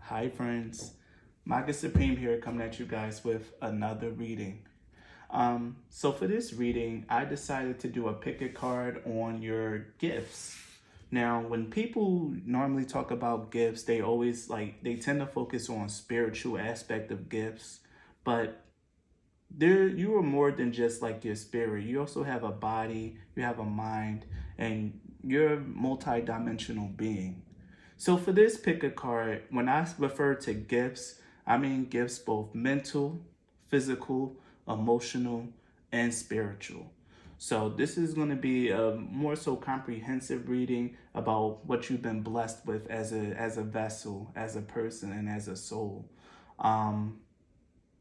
Hi friends, Magus Supreme here coming at you guys with another reading. So for this reading, I decided to do a pick a card on your gifts. Now, when people normally talk about gifts, they tend to focus on spiritual aspect of gifts, but you are more than just like your spirit. You also have a body, you have a mind, and you're a multi-dimensional being. So for this pick a card, when I refer to gifts, I mean gifts both mental, physical, emotional, and spiritual. So this is going to be a more so comprehensive reading about what you've been blessed with as a vessel, as a person, and as a soul. Um,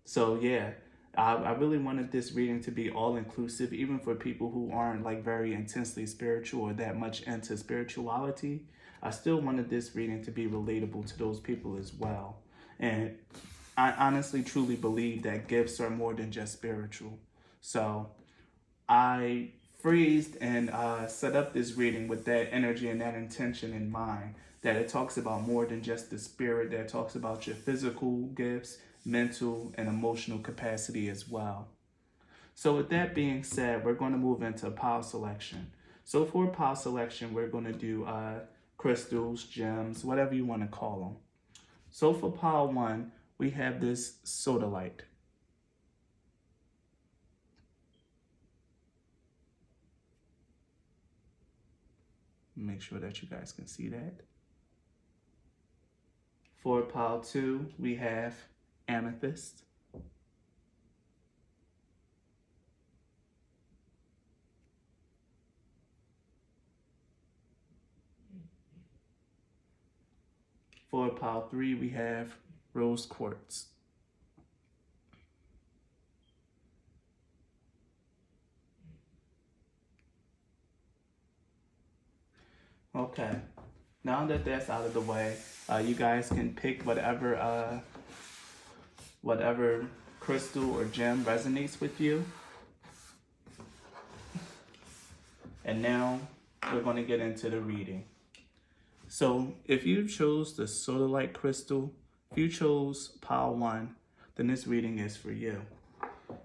so yeah, I really wanted this reading to be all inclusive, even for people who aren't like very intensely spiritual or that much into spirituality. I still wanted this reading to be relatable to those people as well. And I honestly truly believe that gifts are more than just spiritual. So I phrased and set up this reading with that energy and that intention in mind, that it talks about more than just the spirit, that it talks about your physical gifts, mental, and emotional capacity as well. So with that being said, we're going to move into pile selection. So for pile selection, we're going to do crystals, gems, whatever you want to call them. So for pile one, we have this sodalite. Make sure that you guys can see that. For pile two, we have amethyst. For pile three, we have rose quartz. Okay, now that that's out of the way, you guys can pick whatever crystal or gem resonates with you. And now we're going to get into the reading. So if you chose the sodalite crystal, if you chose pile one, then this reading is for you.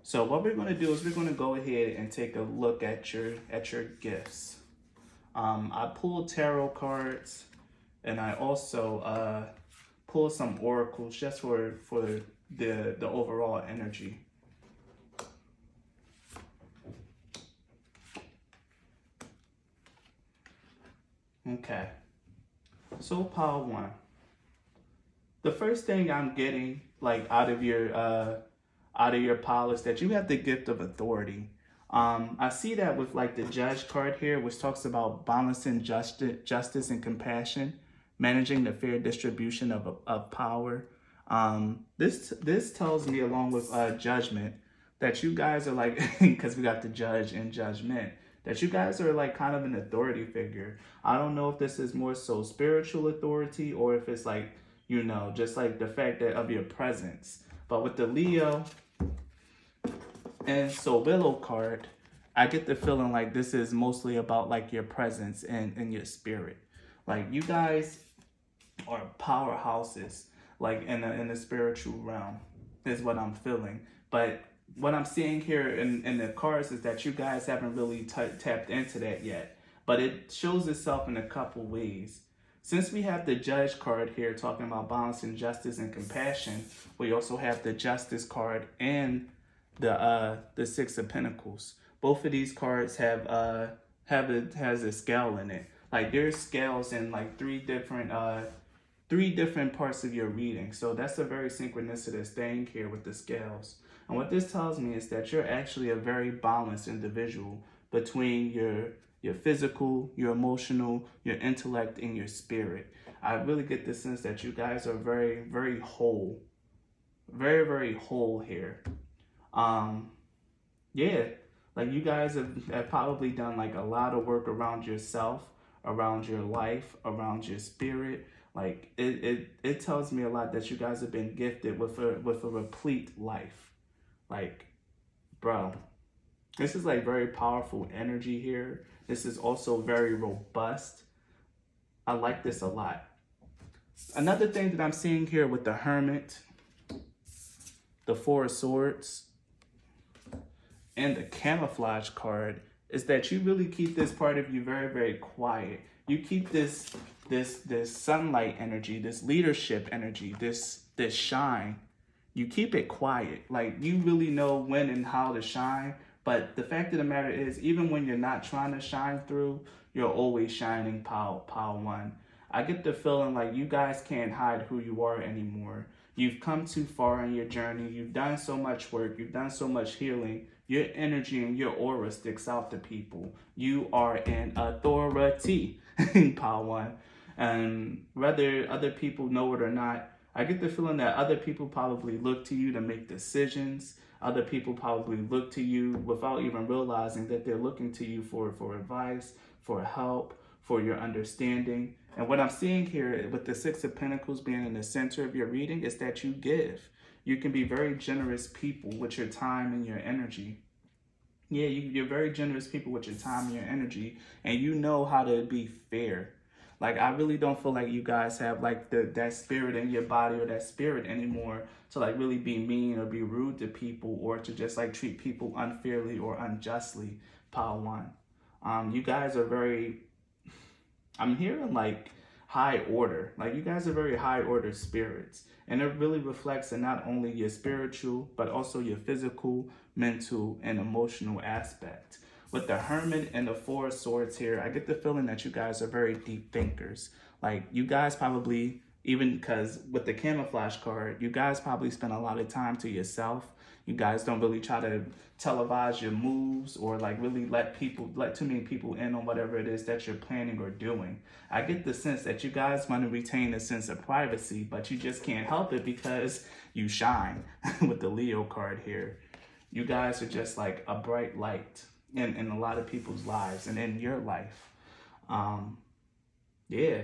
So what we're going to do is we're going to go ahead and take a look at your gifts. I pulled tarot cards, and I also pulled some oracles just for the overall energy. Okay, so pile one. The first thing I'm getting like out of your pile is that you have the gift of authority. I see that with like the judge card here, which talks about balancing justice and compassion, managing the fair distribution of power. This tells me, along with judgment, that you guys are like, because we got the judge and judgment, that you guys are like kind of an authority figure. I don't know if this is more so spiritual authority or if it's like, you know, just like the fact that of your presence. But with the Leo and so Willow card, I get the feeling like this is mostly about like your presence and your spirit. Like you guys are powerhouses, like in the spiritual realm, is what I'm feeling. But what I'm seeing here in the cards is that you guys haven't really tapped into that yet. But it shows itself in a couple ways. Since we have the judge card here talking about balancing justice and compassion, we also have the justice card and the Six of Pentacles. Both of these cards has a scale in it. Like there's scales in like three different parts of your reading. So that's a very synchronicitous thing here with the scales. And what this tells me is that you're actually a very balanced individual between your physical, your emotional, your intellect, and your spirit. I really get the sense that you guys are very, very whole. Very, very whole here. Yeah, like you guys have probably done like a lot of work around yourself, around your life, around your spirit. Like it tells me a lot that you guys have been gifted with a replete life. Like, bro, this is like very powerful energy here. This is also very robust. I like this a lot. Another thing that I'm seeing here with the Hermit, the Four of Swords, and the Camouflage card is that you really keep this part of you very, very quiet. You keep this sunlight energy, this leadership energy, this shine. You keep it quiet. Like, you really know when and how to shine. But the fact of the matter is, even when you're not trying to shine through, you're always shining, pile one. I get the feeling like you guys can't hide who you are anymore. You've come too far in your journey. You've done so much work. You've done so much healing. Your energy and your aura sticks out to people. You are an authority, pile one. And whether other people know it or not, I get the feeling that other people probably look to you to make decisions. Other people probably look to you without even realizing that they're looking to you for advice, for help, for your understanding. And what I'm seeing here with the Six of Pentacles being in the center of your reading is that you give. You can be very generous people with your time and your energy. Yeah, you're very generous people with your time and your energy, and you know how to be fair. Like, I really don't feel like you guys have like that spirit in your body or that spirit anymore to like really be mean or be rude to people or to just like treat people unfairly or unjustly, pile one. You guys are very, I'm hearing like high order. Like, you guys are very high order spirits. And it really reflects in not only your spiritual, but also your physical, mental, and emotional aspect. With the Hermit and the Four of Swords here, I get the feeling that you guys are very deep thinkers. Like, you guys probably, even because with the Camouflage card, you guys probably spend a lot of time to yourself. You guys don't really try to televise your moves or like really let too many people in on whatever it is that you're planning or doing. I get the sense that you guys want to retain a sense of privacy, but you just can't help it because you shine with the Leo card here. You guys are just like a bright light in a lot of people's lives and in your life. Yeah.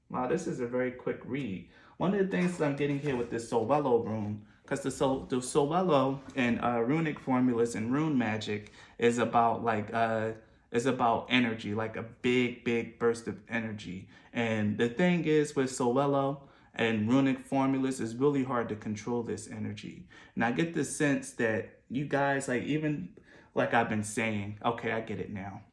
Wow, this is a very quick read. One of the things that I'm getting here with this Solello rune, because the Solello in runic formulas and rune magic is about like is about energy, like a big burst of energy. And the thing is with Solello and runic formulas, is really hard to control this energy. And I get the sense that you guys, like, even like I've been saying, okay, I get it now.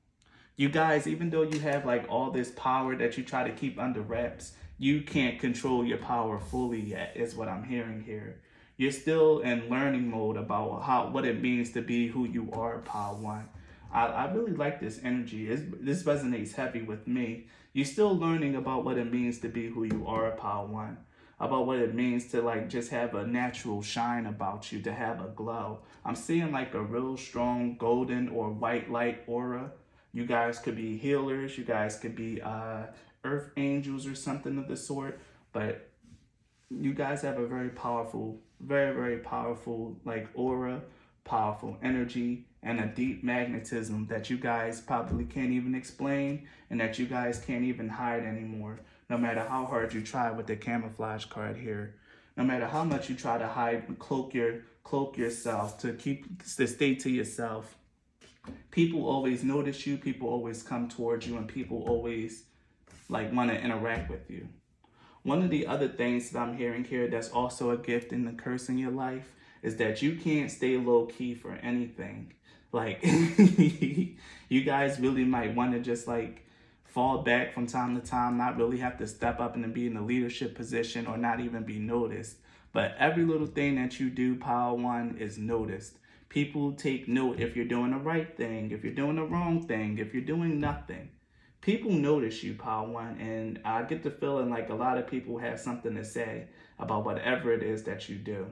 You guys, even though you have like all this power that you try to keep under wraps, you can't control your power fully yet, is what I'm hearing here. You're still in learning mode about what it means to be who you are, Power One. I really like this energy. This resonates heavy with me. You're still learning about what it means to be who you are, Power One. About what it means to like just have a natural shine about you, to have a glow. I'm seeing like a real strong golden or white light aura. You guys could be healers. You guys could be earth angels or something of the sort. But you guys have a very powerful, very powerful like aura, powerful energy, and a deep magnetism that you guys probably can't even explain and that you guys can't even hide anymore. No matter how hard you try with the Camouflage card here. No matter how much you try to hide and cloak yourself, to stay to yourself. People always notice you, people always come towards you, and people always like want to interact with you. One of the other things that I'm hearing here that's also a gift and a curse in your life is that you can't stay low key for anything. Like, you guys really might want to just like fall back from time to time, not really have to step up and be in a leadership position or not even be noticed. But every little thing that you do, Power One, is noticed. People take note if you're doing the right thing, if you're doing the wrong thing, if you're doing nothing. People notice you, Power One, and I get the feeling like a lot of people have something to say about whatever it is that you do.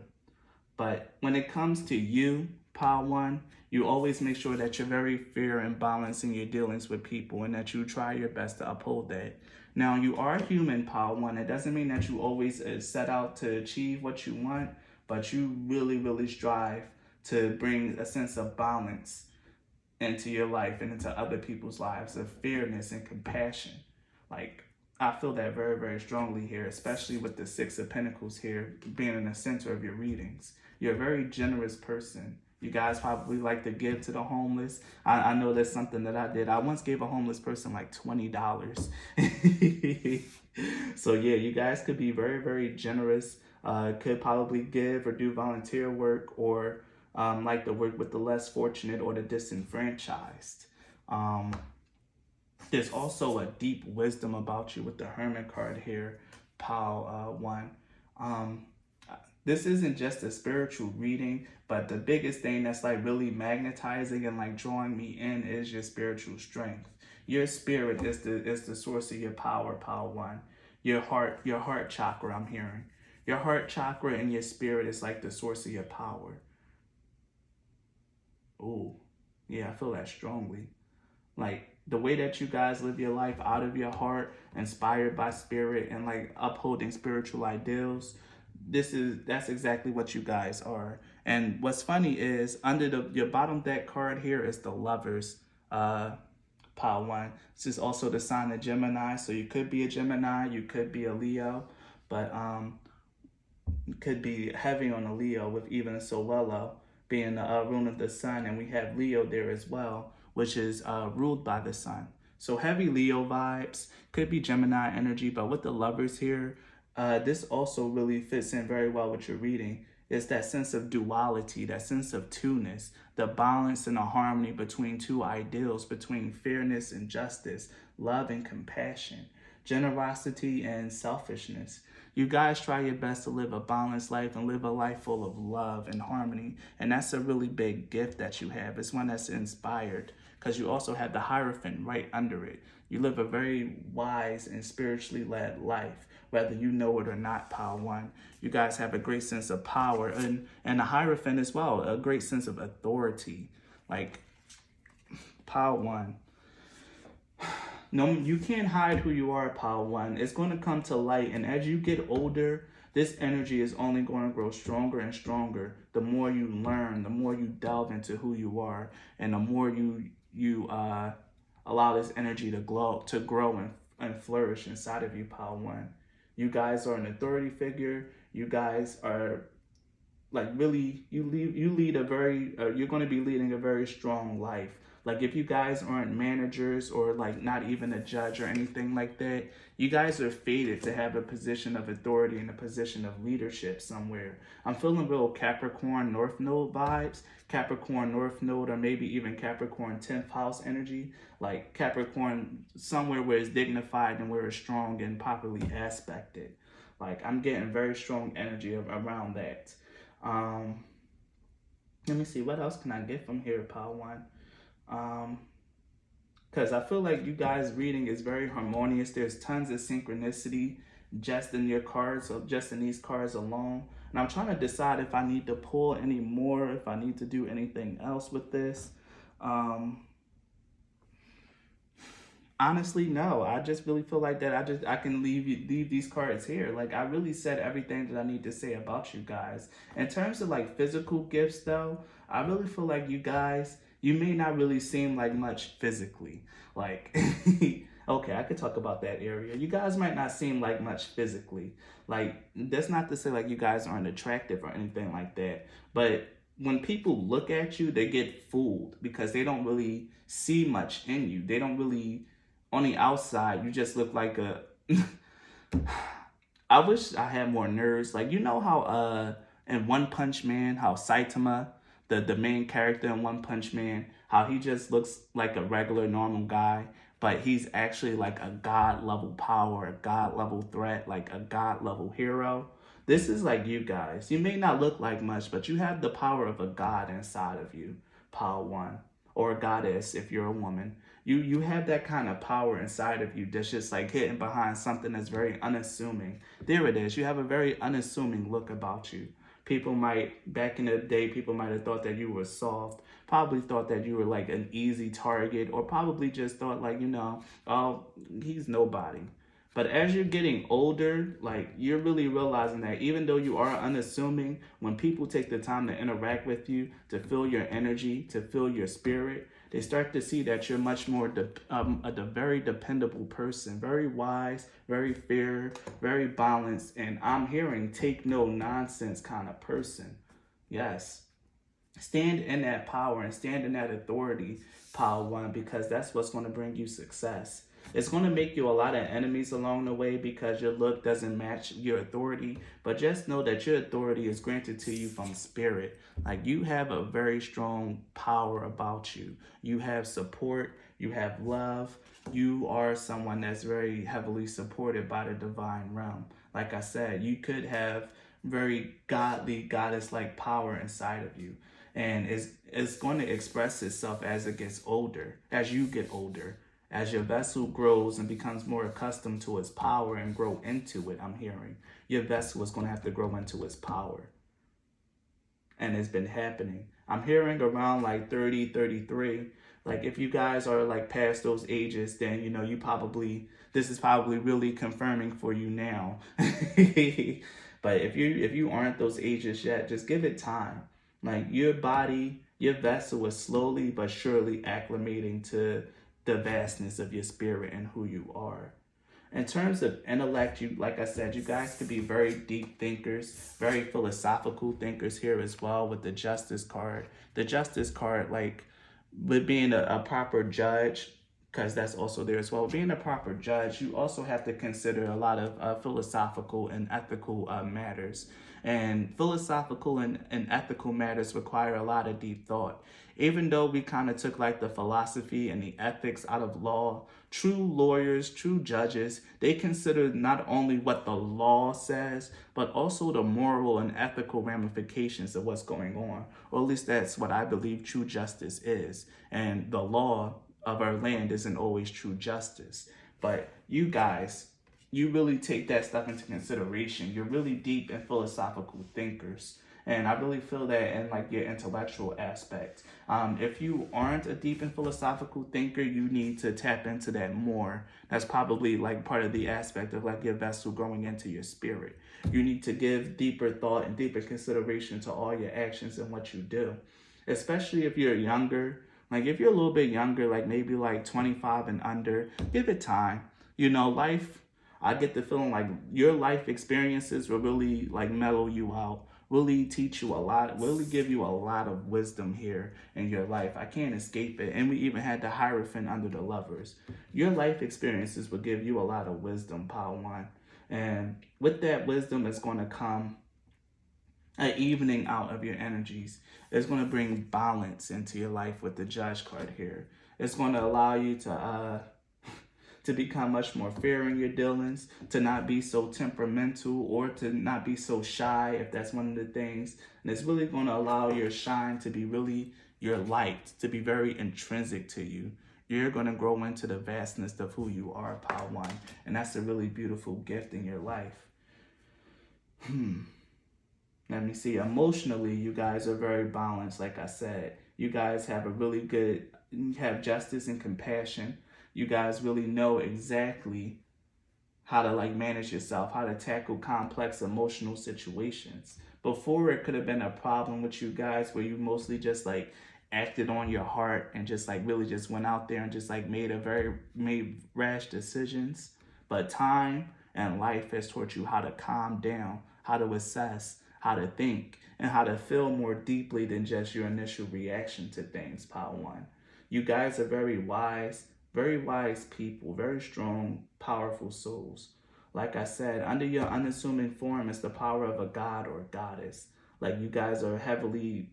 But when it comes to you, Power One, you always make sure that you're very fair and balanced in your dealings with people and that you try your best to uphold that. Now, you are human, Power One. It doesn't mean that you always set out to achieve what you want, but you really strive to bring a sense of balance into your life and into other people's lives, of fairness and compassion. Like, I feel that very strongly here, especially with the Six of Pentacles here being in the center of your readings. You're a very generous person. You guys probably like to give to the homeless. I know that's something that I did. I once gave a homeless person like $20. So yeah, you guys could be very, very generous. Could probably give or do volunteer work, or like to work with the less fortunate or the disenfranchised. Um, there's also a deep wisdom about you with the Hermit card here, Pile 1. Um, this isn't just a spiritual reading, but the biggest thing that's like really magnetizing and like drawing me in is your spiritual strength. Your spirit is the source of your power, Pile 1. Your heart chakra, I'm hearing. Your heart chakra and your spirit is like the source of your power. Ooh, yeah, I feel that strongly. Like the way that you guys live your life out of your heart, inspired by spirit and like upholding spiritual ideals. That's exactly what you guys are. And what's funny is under your bottom deck card here is the Lovers pile 1. This is also the sign of Gemini, so you could be a Gemini, you could be a Leo, but could be heavy on a Leo with even a Solelo being the rune of the sun, and we have Leo there as well, which is ruled by the sun. So heavy Leo vibes, could be Gemini energy, but with the Lovers here, this also really fits in very well with your reading. It's that sense of duality, that sense of two-ness, the balance and the harmony between two ideals, between fairness and justice, love and compassion, generosity and selfishness. You guys try your best to live a balanced life and live a life full of love and harmony. And that's a really big gift that you have. It's one that's inspired because you also have the Hierophant right under it. You live a very wise and spiritually led life, whether you know it or not, Pile 1. You guys have a great sense of power, and the Hierophant as well, a great sense of authority. Like, Pile 1. No, you can't hide who you are, Pile 1. It's going to come to light, and as you get older, this energy is only going to grow stronger and stronger. The more you learn, the more you delve into who you are, and the more you allow this energy to grow and flourish inside of you, Pile 1. You guys are an authority figure. You guys are like really you lead a very you're going to be leading a very strong life. Like if you guys aren't managers or like not even a judge or anything like that, you guys are fated to have a position of authority and a position of leadership somewhere. I'm feeling real Capricorn North Node vibes, Capricorn North Node, or maybe even Capricorn 10th house energy, like Capricorn somewhere where it's dignified and where it's strong and properly aspected. Like I'm getting very strong energy around that. Let me see, what else can I get from here, Pile 1? Because I feel like you guys' reading is very harmonious. There's tons of synchronicity just in your cards, so just in these cards alone. And I'm trying to decide if I need to pull any more, if I need to do anything else with this. Honestly, no. I just really feel like that I can leave these cards here. Like I really said everything that I need to say about you guys. In terms of like physical gifts though, I really feel like you guys, you may not really seem like much physically. Like okay, I could talk about that area. You guys might not seem like much physically. Like that's not to say like you guys aren't attractive or anything like that. But when people look at you, they get fooled because they don't really see much in you. They don't really, on the outside, you just look like a I wish I had more nerves. Like you know how in One Punch Man, how Saitama, the main character in One Punch Man, how he just looks like a regular normal guy, but he's actually like a god level power, a god level threat, like a god level hero. This is like you guys. You may not look like much, but you have the power of a god inside of you, Pile 1, or a goddess if you're a woman. You have that kind of power inside of you that's just like hidden behind something that's very unassuming. There it is. You have a very unassuming look about you. People might, back in the day, people might have thought that you were soft, probably thought that you were like an easy target, or probably just thought like, you know, oh, he's nobody. But as you're getting older, like you're really realizing that even though you are unassuming, when people take the time to interact with you, to feel your energy, to feel your spirit, they start to see that you're much more a very dependable person, very wise, very fair, very balanced, and I'm hearing take no nonsense kind of person. Yes. Stand in that power and stand in that authority, Pile 1, because that's what's going to bring you success. It's going to make you a lot of enemies along the way because your look doesn't match your authority. But just know that your authority is granted to you from spirit. Like, you have a very strong power about you. You have support, you have love. You are someone that's very heavily supported by the divine realm. Like I said, you could have very godly, goddess like power inside of you. And it's going to express itself as it gets older, as you get older, as your vessel grows and becomes more accustomed to its power and grow into it. I'm hearing your vessel is going to have to grow into its power. And it's been happening. I'm hearing around like 30, 33. Like, if you guys are like past those ages, then you know this is probably really confirming for you now. But if you aren't those ages yet, just give it time. Like, your body, your vessel is slowly but surely acclimating to the vastness of your spirit and who you are. In terms of intellect, you, like I said, you guys could be very deep thinkers, very philosophical thinkers here as well with the Justice card. The Justice card, like, with being a proper judge, because that's also there as well. Being a proper judge, you also have to consider a lot of philosophical and ethical matters. And philosophical and ethical matters require a lot of deep thought. Even though we kind of took like the philosophy and the ethics out of law, true lawyers, true judges, they consider not only what the law says, but also the moral and ethical ramifications of what's going on. Or at least that's what I believe true justice is. And the law of our land isn't always true justice. But you guys, you really take that stuff into consideration. You're really deep and philosophical thinkers. And I really feel that in like your intellectual aspect. If you aren't a deep and philosophical thinker, you need to tap into that more. That's probably like part of the aspect of like your vessel growing into your spirit. You need to give deeper thought and deeper consideration to all your actions and what you do. Especially if you're younger. Like, if you're a little bit younger, like maybe like 25 and under, give it time. You know, life, I get the feeling like your life experiences will really like mellow you out, really teach you a lot, really give you a lot of wisdom here in your life. I can't escape it. And we even had the Hierophant under the Lovers. Your life experiences will give you a lot of wisdom, Padawan. And with that wisdom is going to come an evening out of your energies. It's going to bring balance into your life with the Judge card here. It's going to allow you to become much more fair in your dealings, to not be so temperamental or to not be so shy, if that's one of the things. And it's really going to allow your shine to be really your light, to be very intrinsic to you. You're going to grow into the vastness of who you are, Padawan. And that's a really beautiful gift in your life. Let me see. Emotionally, you guys are very balanced, like I said. You guys have you have justice and compassion. You guys really know exactly how to like manage yourself, how to tackle complex emotional situations. Before, it could have been a problem with you guys where you mostly just like acted on your heart and just like really just went out there and just like made rash decisions. But time and life has taught you how to calm down, how to assess, how to think, and how to feel more deeply than just your initial reaction to things, Padawan. You guys are very wise people, very strong, powerful souls. Like I said, under your unassuming form is the power of a god or goddess. Like, you guys are heavily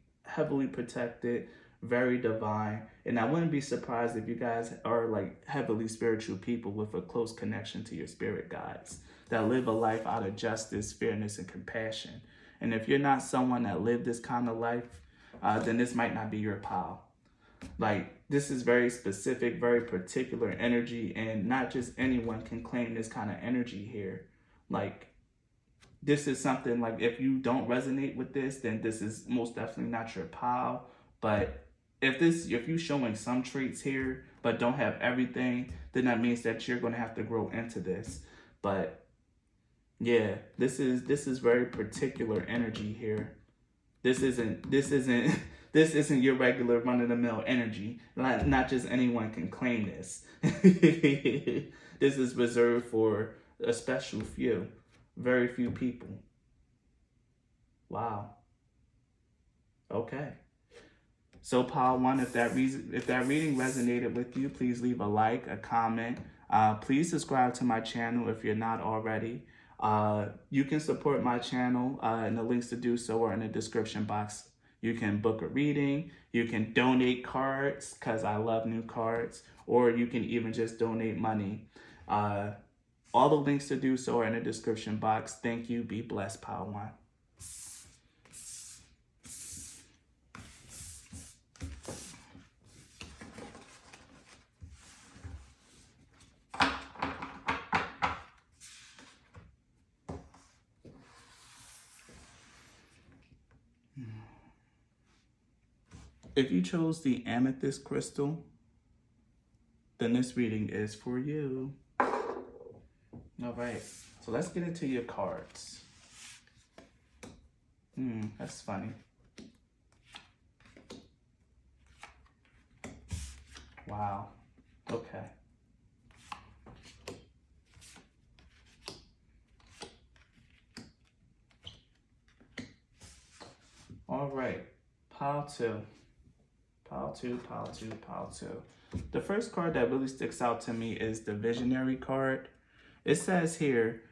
protected, very divine. And I wouldn't be surprised if you guys are like heavily spiritual people with a close connection to your spirit guides that live a life out of justice, fairness, and compassion. And if you're not someone that lived this kind of life, then this might not be your pal. Like, this is very specific, very particular energy, and not just anyone can claim this kind of energy here. Like, this is something like, if you don't resonate with this, then this is most definitely not your pal. But if you're showing some traits here but don't have everything, then that means that you're going to have to grow into this. But yeah, this is very particular energy here. This isn't your regular run-of-the-mill energy. Not just anyone can claim this. This is reserved for a special few, very few people. Wow. Okay. So, Padawan, if that reading resonated with you, please leave a like, a comment. Please subscribe to my channel if you're not already. You can support my channel, and the links to do so are in the description box. You can book a reading, you can donate cards, because I love new cards, or you can even just donate money. All the links to do so are in the description box. Thank you. Be blessed, Pile One. If you chose the amethyst crystal, then this reading is for you. All right, so let's get into your cards. That's funny. Wow, okay. All right, pile two. Pile two, pile two, pile two. The first card that really sticks out to me is the visionary card. It says here,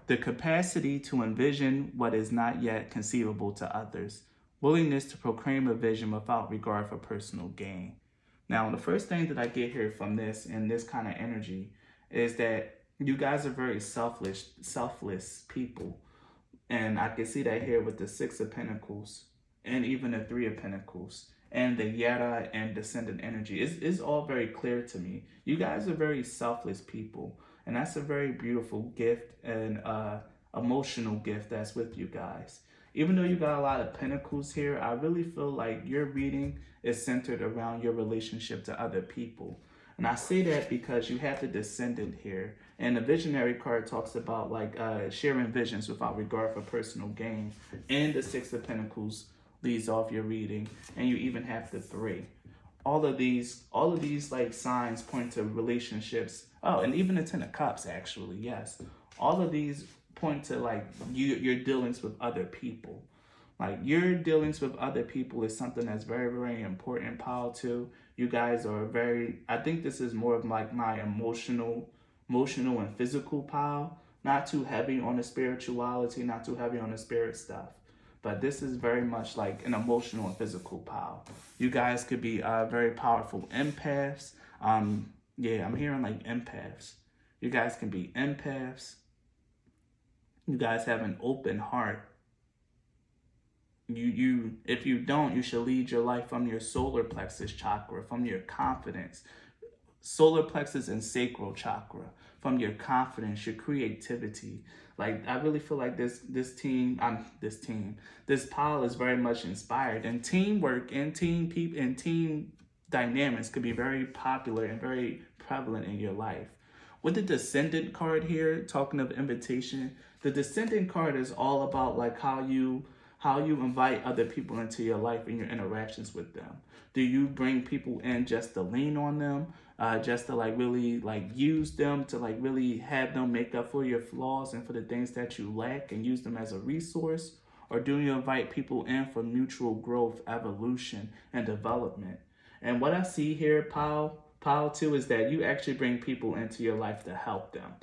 the capacity to envision what is not yet conceivable to others, willingness to proclaim a vision without regard for personal gain. Now, the first thing that I get here from this and this kind of energy is that you guys are very selfless people. And I can see that here with the Six of Pentacles and even the Three of Pentacles. And the Yara and Descendant energy. It's all very clear to me. You guys are very selfless people. And that's a very beautiful gift and emotional gift that's with you guys. Even though you got a lot of pentacles here, I really feel like your reading is centered around your relationship to other people. And I say that because you have the Descendant here. And the Visionary card talks about like sharing visions without regard for personal gain. And the Six of Pentacles leads off your reading, and you even have the Three. All of these like signs point to relationships. Oh, and even the Ten of Cups, actually, yes. All of these point to like your dealings with other people. Like your dealings with other people is something that's very, very important, Pile 2. You guys are very, I think this is more of like my emotional and physical pile. Not too heavy on the spirituality, not too heavy on the spirit stuff. But this is very much like an emotional and physical pile. You guys could be very powerful empaths. Yeah, I'm hearing like empaths. You guys can be empaths. You guys have an open heart. If you don't, you should lead your life from your solar plexus chakra, from your confidence. Solar plexus and sacral chakra, from your confidence, your creativity. Like, I really feel like this pile is very much inspired, and teamwork and team dynamics could be very popular and very prevalent in your life. With the Descendant card here, talking of invitation, the Descendant card is all about like how you invite other people into your life and your interactions with them. Do you bring people in just to lean on them, just to like really like use them to like really have them make up for your flaws and for the things that you lack and use them as a resource? Or do you invite people in for mutual growth, evolution, and development? And what I see here, Pile 2, is that you actually bring people into your life to help them.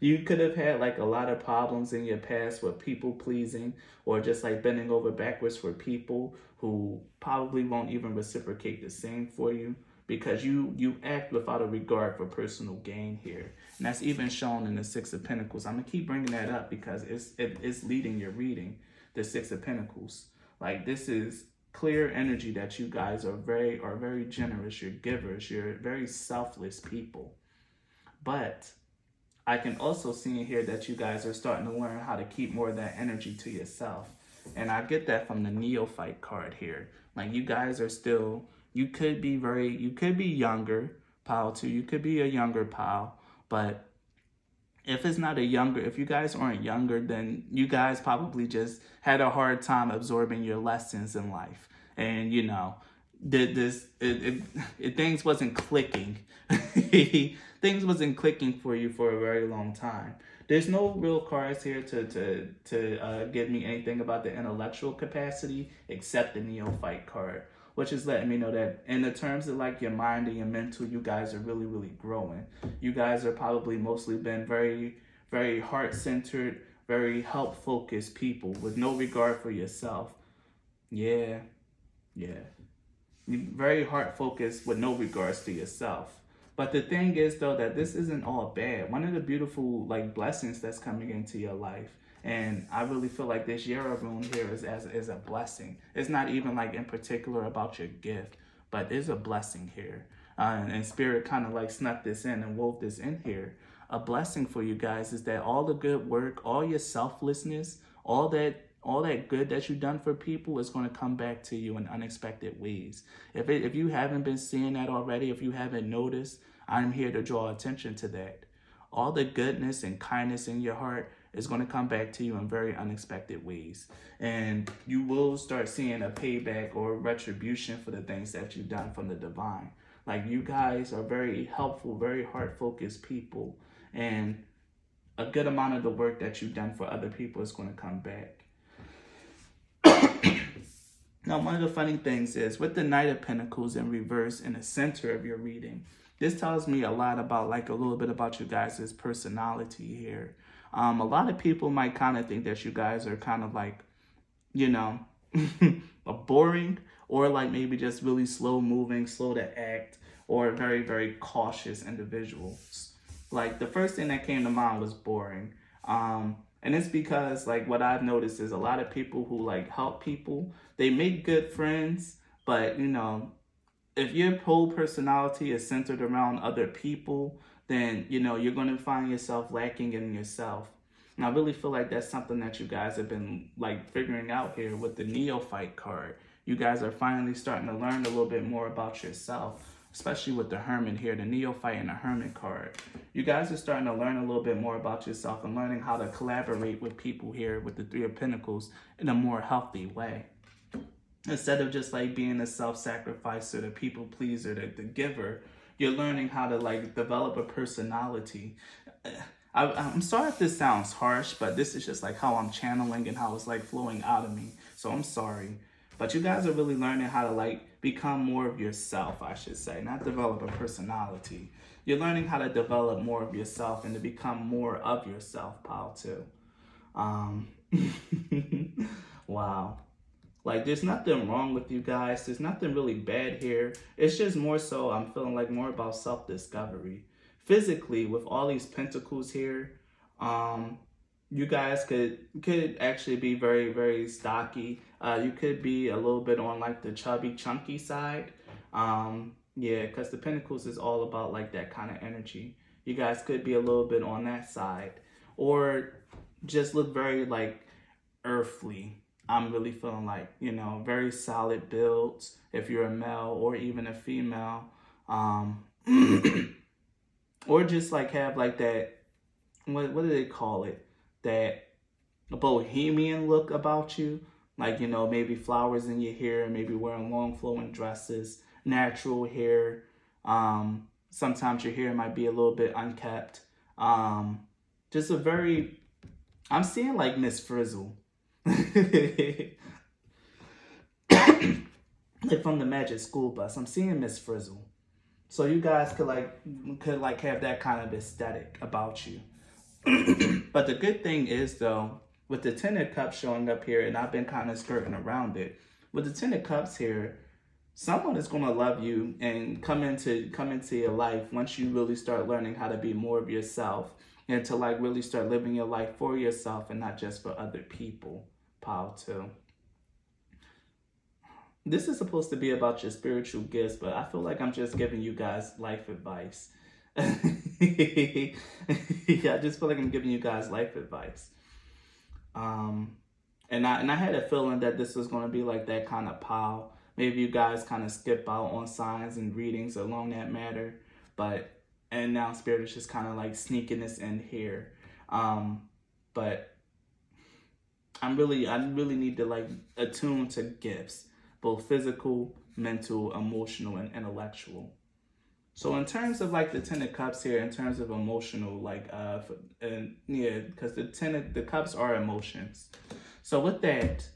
You could have had like a lot of problems in your past with people pleasing, or just like bending over backwards for people who probably won't even reciprocate the same for you, because you act without a regard for personal gain here. And that's even shown in the Six of Pentacles. I'm gonna keep bringing that up because it's leading your reading, the Six of Pentacles. Like, this is clear energy that you guys are very generous, you're givers, you're very selfless people. But I can also see in here that you guys are starting to learn how to keep more of that energy to yourself. And I get that from the Neophyte card here. Like, you guys are still, you could be younger, Pile 2, you could be a younger Pile, but if you guys aren't younger, then you guys probably just had a hard time absorbing your lessons in life. And, you know, things wasn't clicking. Things wasn't clicking for you for a very long time. There's no real cards here to give me anything about the intellectual capacity except the Neophyte card, which is letting me know that in the terms of like your mind and your mental, you guys are really, really growing. You guys are probably mostly been very, very heart-centered, very help-focused people with no regard for yourself. Yeah, yeah. Very heart focused with no regards to yourself. But the thing is though that this isn't all bad. One of the beautiful like blessings that's coming into your life, and I really feel like this Yara rune here is a blessing. It's not even like in particular about your gift, but it's a blessing here. And Spirit kind of like snuck this in and wove this in here. A blessing for you guys is that all the good work, all your selflessness, all that good that you've done for people is going to come back to you in unexpected ways. If you haven't been seeing that already, if you haven't noticed, I'm here to draw attention to that. All the goodness and kindness in your heart is going to come back to you in very unexpected ways. And you will start seeing a payback or retribution for the things that you've done from the divine. Like, you guys are very helpful, very heart-focused people. And a good amount of the work that you've done for other people is going to come back. Now, one of the funny things is with the Knight of Pentacles in reverse in the center of your reading, this tells me a lot about like a little bit about you guys' personality here. A lot of people might kind of think that you guys are kind of like, you know, boring, or like maybe just really slow moving, slow to act, or very, very cautious individuals. Like the first thing that came to mind was boring. And it's because like what I've noticed is a lot of people who like help people, they make good friends, but you know, if your whole personality is centered around other people, then you know you're going to find yourself lacking in yourself. And I really feel like that's something that you guys have been like figuring out here with the Neophyte card. You guys are finally starting to learn a little bit more about yourself, especially with the Hermit here, the Neophyte and the Hermit card. You guys are starting to learn a little bit more about yourself and learning how to collaborate with people here with the Three of Pentacles in a more healthy way. Instead of just like being a self-sacrificer, the people pleaser, the giver, you're learning how to like develop a personality. I'm sorry if this sounds harsh, but this is just like how I'm channeling and how it's like flowing out of me. So I'm sorry. But you guys are really learning how to like become more of yourself, I should say, not develop a personality. You're learning how to develop more of yourself and to become more of yourself, pal, too. Wow. Like, there's nothing wrong with you guys. There's nothing really bad here. It's just more so I'm feeling like more about self-discovery. Physically, with all these pentacles here, you guys could actually be very, very stocky. You could be a little bit on like the chubby, chunky side. Yeah, because the Pentacles is all about like that kind of energy. You guys could be a little bit on that side, or just look very like earthly. I'm really feeling like, you know, very solid builds if you're a male or even a female. Or just like have like that, what do they call it? That bohemian look about you. Like, you know, maybe flowers in your hair, maybe wearing long flowing dresses, natural hair. Sometimes your hair might be a little bit unkept. Just a very, I'm seeing like Miss Frizzle. Like from the Magic School Bus, I'm seeing Miss Frizzle. So you guys could have that kind of aesthetic about you. But the good thing is though, with the Ten of Cups showing up here, and I've been kind of skirting around it, with the Ten of Cups here, someone is going to love you and come into your life once you really start learning how to be more of yourself and to like really start living your life for yourself and not just for other people. Power too. This is supposed to be about your spiritual gifts, but I feel like I'm just giving you guys life advice. Yeah, I just feel like I'm giving you guys life advice. And I had a feeling that this was going to be like that kind of pile. Maybe you guys kind of skip out on signs and readings along that matter, and now Spirit is just kind of like sneaking this in here. But I really need to like attune to gifts, both physical, mental, emotional, and intellectual. So in terms of like the Ten of Cups here, in terms of emotional, because the Cups are emotions. So with that,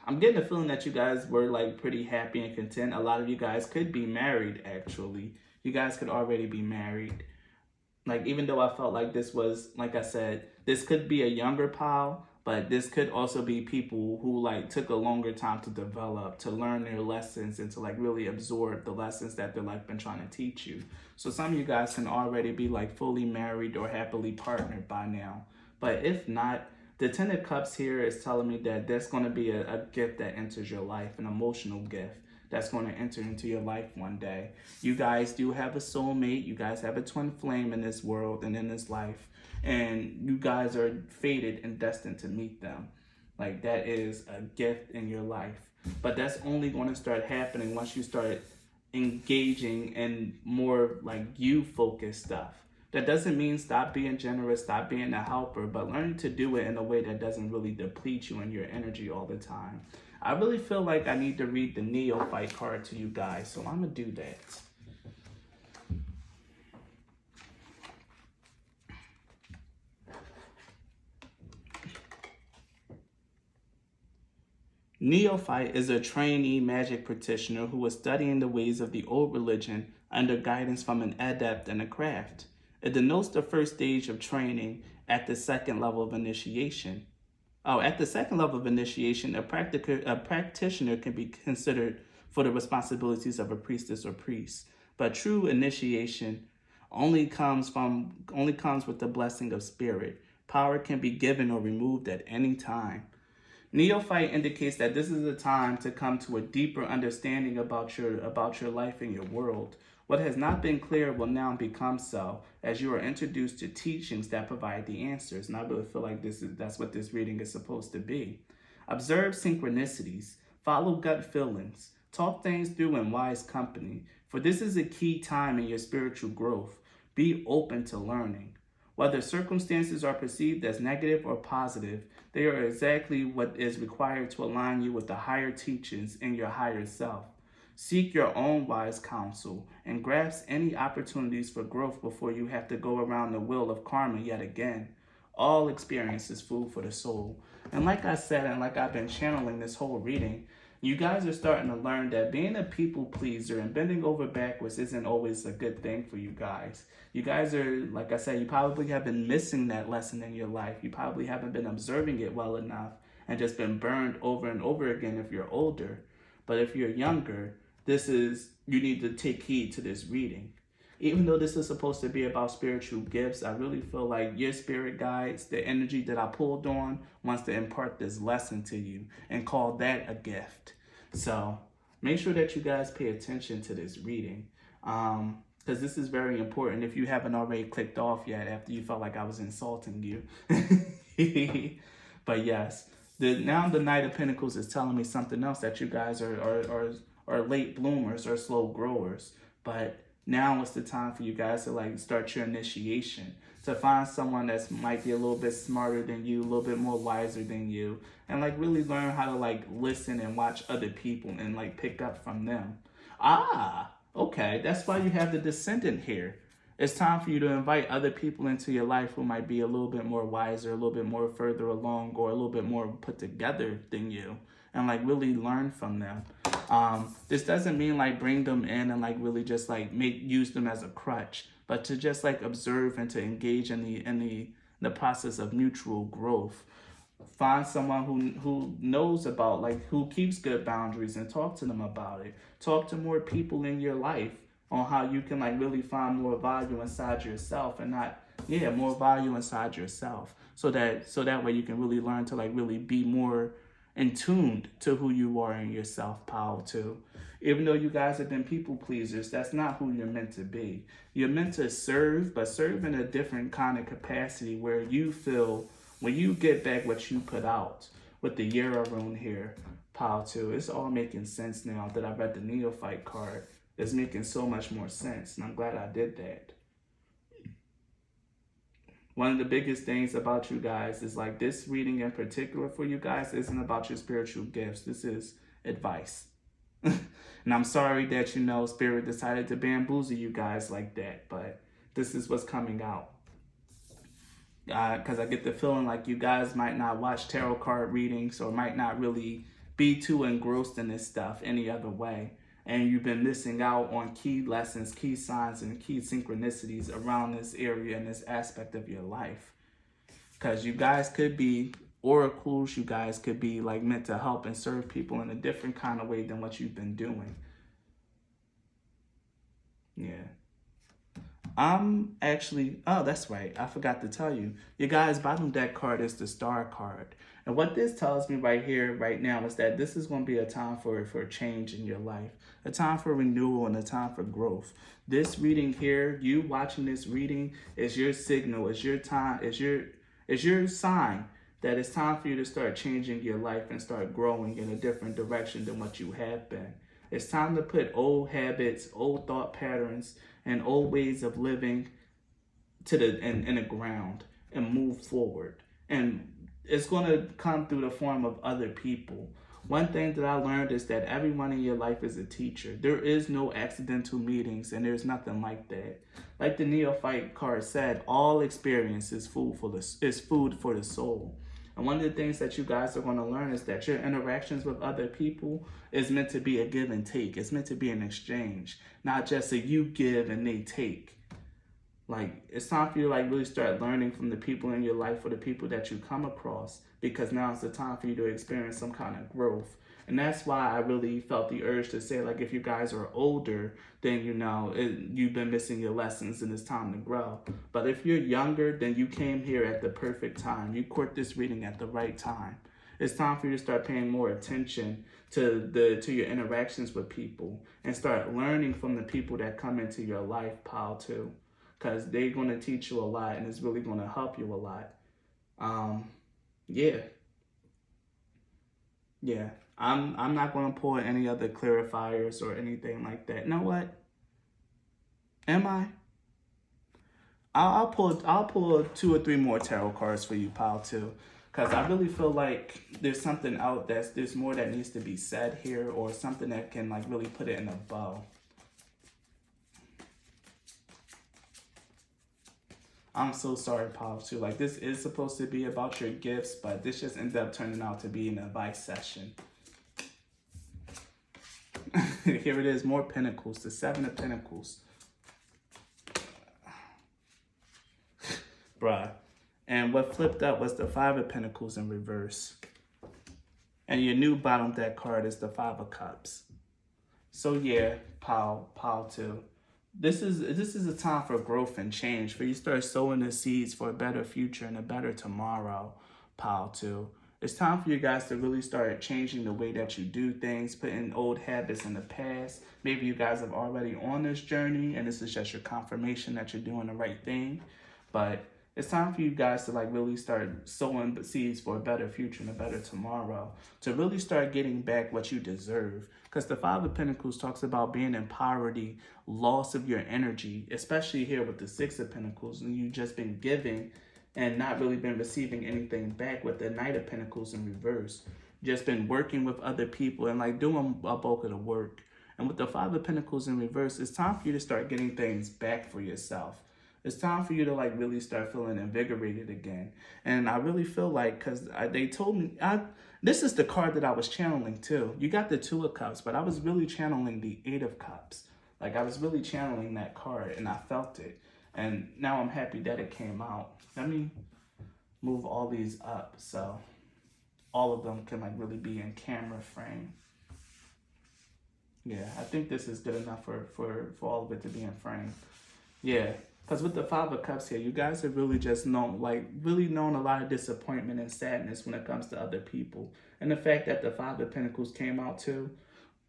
I'm getting the feeling that you guys were like pretty happy and content. A lot of you guys could be married, actually. You guys could already be married. Like, even though I felt like this was, like I said, this could be a younger pile, but this could also be people who like took a longer time to develop, to learn their lessons, and to like really absorb the lessons that their life been trying to teach you. So some of you guys can already be like fully married or happily partnered by now. But if not, the Ten of Cups here is telling me that there's going to be a gift that enters your life, an emotional gift that's going to enter into your life one day. You guys do have a soulmate. You guys have a twin flame in this world and in this life. And you guys are fated and destined to meet them. Like, that is a gift in your life. But that's only going to start happening once you start engaging in more like you focused stuff. That doesn't mean stop being generous, stop being a helper, but learn to do it in a way that doesn't really deplete you and your energy all the time. I really feel like I need to read the Neophyte card to you guys, so I'm going to do that. Neophyte is a trainee magic practitioner who is studying the ways of the old religion under guidance from an adept in the craft. It denotes the first stage of training at the second level of initiation. At the second level of initiation, a practitioner can be considered for the responsibilities of a priestess or priest. But true initiation only comes with the blessing of spirit. Power can be given or removed at any time. Neophyte indicates that this is a time to come to a deeper understanding about your life and your world. What has not been clear will now become so as you are introduced to teachings that provide the answers. And I really feel like that's what this reading is supposed to be. Observe synchronicities, follow gut feelings, talk things through in wise company, for this is a key time in your spiritual growth. Be open to learning. Whether circumstances are perceived as negative or positive, they are exactly what is required to align you with the higher teachings in your higher self. Seek your own wise counsel and grasp any opportunities for growth before you have to go around the wheel of karma yet again. All experience is food for the soul. And like I said, and like I've been channeling this whole reading, you guys are starting to learn that being a people pleaser and bending over backwards isn't always a good thing for you guys. You guys are, like I said, you probably have been missing that lesson in your life. You probably haven't been observing it well enough and just been burned over and over again if you're older. But if you're younger, you need to take heed to this reading. Even though this is supposed to be about spiritual gifts, I really feel like your spirit guides, the energy that I pulled on, wants to impart this lesson to you and call that a gift. So make sure that you guys pay attention to this reading, because this is very important if you haven't already clicked off yet after you felt like I was insulting you. But yes, now the Knight of Pentacles is telling me something else, that you guys are late bloomers or slow growers. But now it's the time for you guys to like start your initiation, to find someone that might be a little bit smarter than you, a little bit more wiser than you, and like really learn how to like listen and watch other people and like pick up from them. Okay, that's why you have the Descendant here. It's time for you to invite other people into your life who might be a little bit more wiser, a little bit more further along, or a little bit more put together than you, and like really learn from them. This doesn't mean like bring them in and like really just like use them as a crutch, but to just like observe and to engage in the process of mutual growth. Find someone who knows about, like, who keeps good boundaries, and talk to them about it. Talk to more people in your life on how you can like really find more value inside yourself, and more value inside yourself, so that way you can really learn to like really be more in tuned to who you are in your self-power too. Even though you guys have been people pleasers, that's not who you're meant to be. You're meant to serve, but serve in a different kind of capacity where you feel when you get back what you put out. With the Yara rune here, pile too, it's all making sense now that I read the Neophyte card. It's making so much more sense, and I'm glad I did that. One of the biggest things about you guys is like this reading in particular for you guys isn't about your spiritual gifts. This is advice. And I'm sorry that, Spirit decided to bamboozle you guys like that, but this is what's coming out. Because I get the feeling like you guys might not watch tarot card readings, or might not really be too engrossed in this stuff any other way. And you've been missing out on key lessons, key signs, and key synchronicities around this area and this aspect of your life. Because you guys could be oracles, you guys could be like meant to help and serve people in a different kind of way than what you've been doing. Yeah. I'm actually, oh, that's right. I forgot to tell you. Your guys' bottom deck card is the Star card. And what this tells me right here, right now, is that this is going to be a time for change in your life, a time for renewal and a time for growth. This reading here, you watching this reading, is your signal, is your time, is your sign that it's time for you to start changing your life and start growing in a different direction than what you have been. It's time to put old habits, old thought patterns, and old ways of living to in the ground and move forward. And it's going to come through the form of other people. One thing that I learned is that everyone in your life is a teacher. There is no accidental meetings, and there's nothing like that. Like the Neophyte card said, all experience is food for the soul. And one of the things that you guys are going to learn is that your interactions with other people is meant to be a give and take. It's meant to be an exchange, not just a you give and they take. Like, it's time for you to like really start learning from the people in your life or the people that you come across, because now it's the time for you to experience some kind of growth. And that's why I really felt the urge to say, like, if you guys are older, then, you know, you've been missing your lessons and it's time to grow. But if you're younger, then you came here at the perfect time. You caught this reading at the right time. It's time for you to start paying more attention to your interactions with people and start learning from the people that come into your life, pal, too. Because they're going to teach you a lot and it's really going to help you a lot. Yeah. I'm not going to pull any other clarifiers or anything like that. You know what? Am I? I'll pull 2 or 3 more tarot cards for you, pal, too. Because I really feel like there's something out there's more that needs to be said here, or something that can like really put it in a bow. I'm so sorry, pal, too. Like, this is supposed to be about your gifts, but this just ended up turning out to be an advice session. Here it is, more pentacles, the 7 of Pentacles. Bruh. And what flipped up was the 5 of Pentacles in reverse. And your new bottom deck card is the 5 of Cups. So yeah, pal too. This is a time for growth and change, for you start sowing the seeds for a better future and a better tomorrow, pal too. It's time for you guys to really start changing the way that you do things, putting old habits in the past. Maybe you guys have already on this journey and this is just your confirmation that you're doing the right thing. But it's time for you guys to like really start sowing the seeds for a better future and a better tomorrow, to really start getting back what you deserve. Because the 5 of Pentacles talks about being in poverty, loss of your energy, especially here with the 6 of Pentacles, and you've just been giving and not really been receiving anything back with the Knight of Pentacles in reverse. Just been working with other people and like doing a bulk of the work. And with the 5 of Pentacles in reverse, it's time for you to start getting things back for yourself. It's time for you to like really start feeling invigorated again. And I really feel like, because they told me, this is the card that I was channeling too. You got the 2 of Cups, but I was really channeling the 8 of Cups. Like, I was really channeling that card and I felt it. And now I'm happy that it came out. Let me move all these up so all of them can like really be in camera frame. Yeah, I think this is good enough for all of it to be in frame. Yeah. Because with the 5 of Cups here, you guys have really just known a lot of disappointment and sadness when it comes to other people. And the fact that the 5 of Pentacles came out too,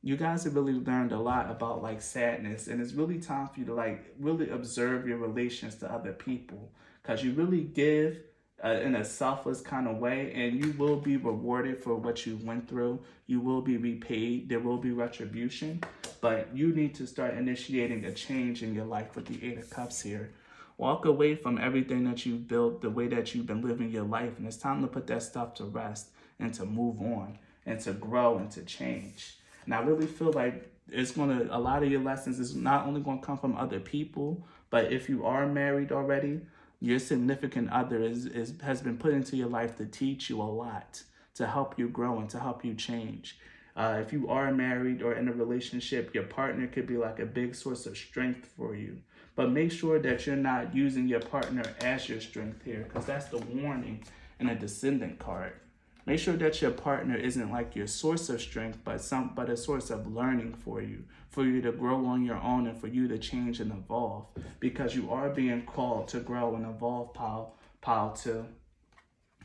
you guys have really learned a lot about like sadness. And it's really time for you to like really observe your relations to other people. Because you really give in a selfless kind of way, and you will be rewarded for what you went through. You will be repaid. There will be retribution. But you need to start initiating a change in your life with the 8 of Cups here. Walk away from everything that you've built, the way that you've been living your life. And it's time to put that stuff to rest and to move on and to grow and to change. And I really feel like a lot of your lessons is not only going to come from other people, but if you are married already, your significant other has been put into your life to teach you a lot, to help you grow and to help you change. If you are married or in a relationship, your partner could be like a big source of strength for you. But make sure that you're not using your partner as your strength here, because that's the warning in a descendant card. Make sure that your partner isn't like your source of strength, but a source of learning for you to grow on your own and for you to change and evolve, because you are being called to grow and evolve, pile two.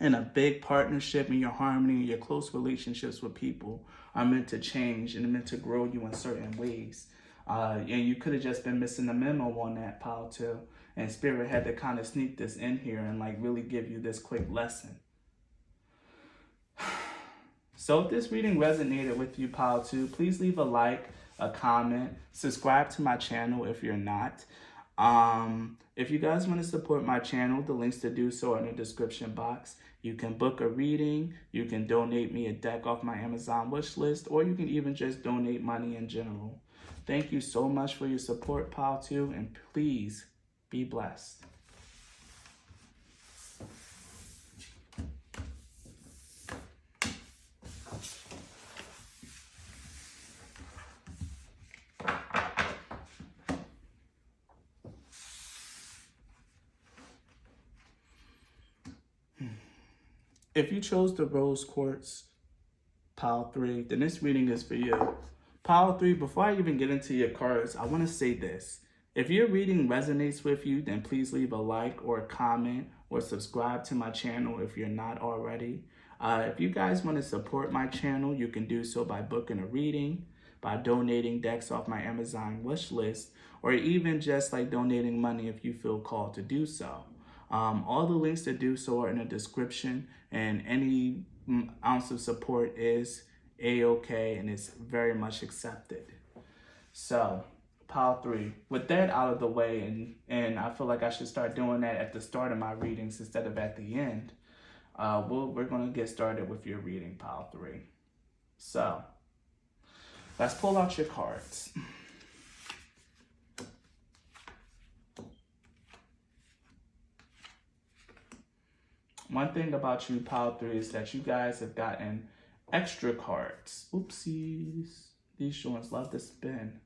And a big partnership in your harmony, your close relationships with people are meant to change and meant to grow you in certain ways. And you could have just been missing the memo on that, pile two. And Spirit had to kind of sneak this in here and like really give you this quick lesson. So if this reading resonated with you, pile two, please leave a like, a comment, subscribe to my channel if you're not. If you guys want to support my channel, the links to do so are in the description box. You can book a reading, you can donate me a deck off my Amazon wish list, or you can even just donate money in general. Thank you so much for your support, pile two, and please be blessed. If you chose the rose quartz, pile three, then this reading is for you. Pile three, before I even get into your cards, I want to say this. If your reading resonates with you, then please leave a like or a comment or subscribe to my channel if you're not already. If you guys want to support my channel, you can do so by booking a reading, by donating decks off my Amazon wish list, or even just like donating money if you feel called to do so. All the links to do so are in the description, and any ounce of support is a-okay and it's very much accepted. So, pile three, with that out of the way, and I feel like I should start doing that at the start of my readings instead of at the end, we're going to get started with your reading, pile three. So, let's pull out your cards. One thing about you, pile three, is that you guys have gotten extra cards. Oopsies. These showings love to spin.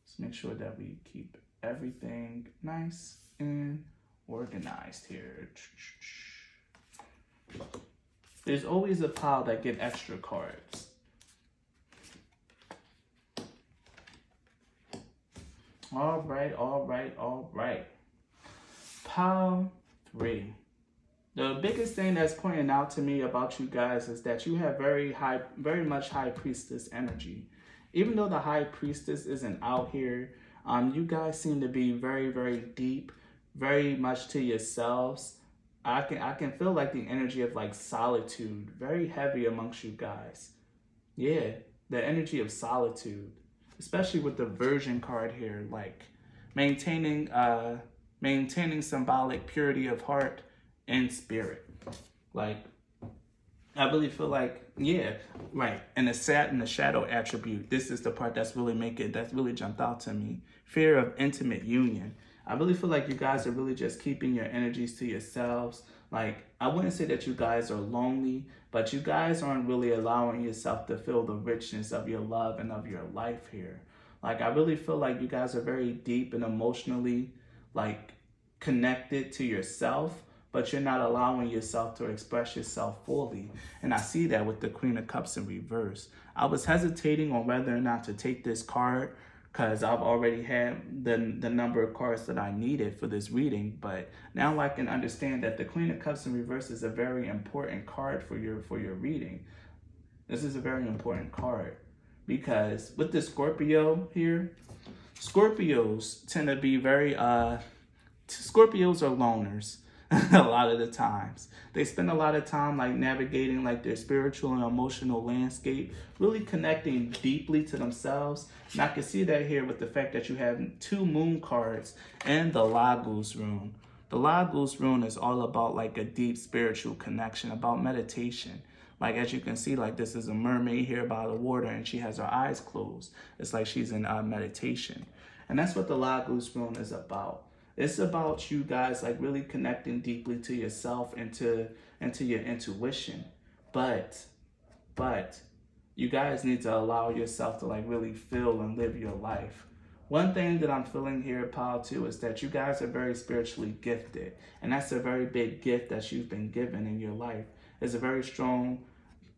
Let's make sure that we keep everything nice and organized here. There's always a pile that get extra cards. All right. Pile three. The biggest thing that's pointing out to me about you guys is that you have very much high priestess energy. Even though the high priestess isn't out here, you guys seem to be very deep, very much to yourselves. I can feel like the energy of like solitude, very heavy amongst you guys. Yeah, the energy of solitude, especially with the Virgin card here, like maintaining symbolic purity of heart and spirit. Like, I really feel like, yeah, right. And the shadow attribute, this is the part that's really jumped out to me. Fear of intimate union. I really feel like you guys are really just keeping your energies to yourselves. Like, I wouldn't say that you guys are lonely, but you guys aren't really allowing yourself to feel the richness of your love and of your life here. Like, I really feel like you guys are very deep and emotionally, like, connected to yourself, but you're not allowing yourself to express yourself fully. And I see that with the Queen of Cups in reverse. I was hesitating on whether or not to take this card because I've already had the number of cards that I needed for this reading. But now I can understand that the Queen of Cups in reverse is a very important card for your reading. This is a very important card because with the Scorpio here, Scorpios tend to be very, Scorpios are loners. A lot of the times they spend a lot of time like navigating like their spiritual and emotional landscape, really connecting deeply to themselves. And I can see that here with the fact that you have 2 moon cards and the Magus rune. The Magus rune is all about like a deep spiritual connection, about meditation. Like, as you can see, like this is a mermaid here by the water and she has her eyes closed. It's like she's in meditation. And that's what the Magus rune is about. It's about you guys like really connecting deeply to yourself and to your intuition. But, but you guys need to allow yourself to like really feel and live your life. One thing that I'm feeling here, Paul, too, is that you guys are very spiritually gifted. And that's a very big gift that you've been given in your life. It's a very strong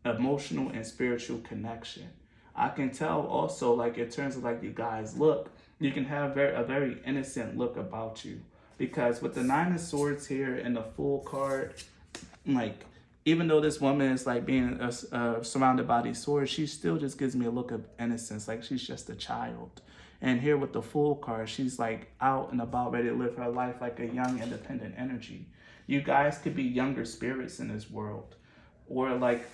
emotional and spiritual connection. I can tell also, like in terms of like you guys look, you can have a very innocent look about you. Because with the Nine of Swords here and the Fool card, like even though this woman is like being surrounded by these swords, she still just gives me a look of innocence, like she's just a child. And here with the Fool card, she's like out and about, ready to live her life like a young, independent energy. You guys could be younger spirits in this world, or like,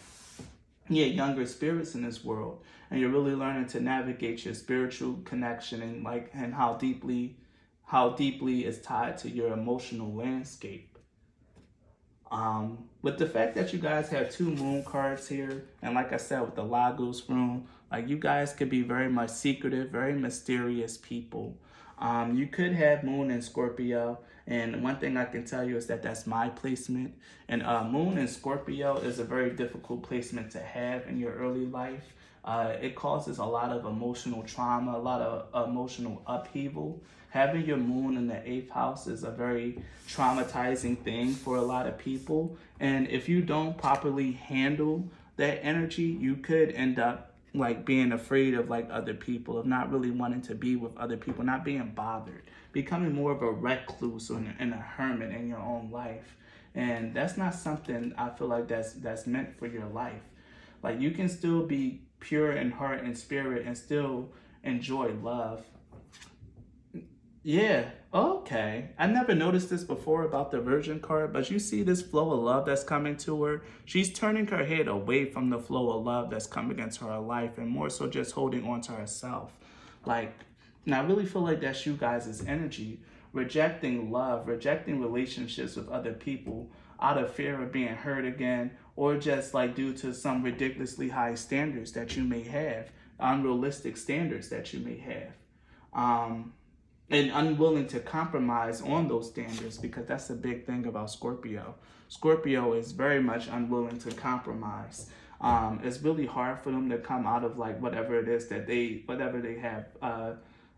yeah, younger spirits in this world, and you're really learning to navigate your spiritual connection and like and how deeply it's tied to your emotional landscape. With the fact that you guys have two moon cards here, and like I said, with the Lagos room, like you guys could be very much secretive, very mysterious people. You could have moon in Scorpio, and one thing I can tell you is that that's my placement. And moon in Scorpio is a very difficult placement to have in your early life. It causes a lot of emotional trauma, a lot of emotional upheaval. Having your moon in the eighth house is a very traumatizing thing for a lot of people. And if you don't properly handle that energy, you could end up like being afraid of like other people, of not really wanting to be with other people, not being bothered, becoming more of a recluse and a hermit in your own life. And that's not something I feel like that's meant for your life. Like you can still be pure in heart and spirit and still enjoy love. Yeah, okay. I never noticed this before about the Virgin card, but you see this flow of love that's coming to her. She's turning her head away from the flow of love that's coming into her life and more so just holding on to herself. Like, and I really feel like that's you guys' energy, rejecting love, rejecting relationships with other people out of fear of being hurt again, or just like due to some ridiculously high standards that you may have, unrealistic standards that you may have. And unwilling to compromise on those standards, because that's the big thing about Scorpio. Scorpio is very much unwilling to compromise. It's really hard for them to come out of like whatever it is that whatever they have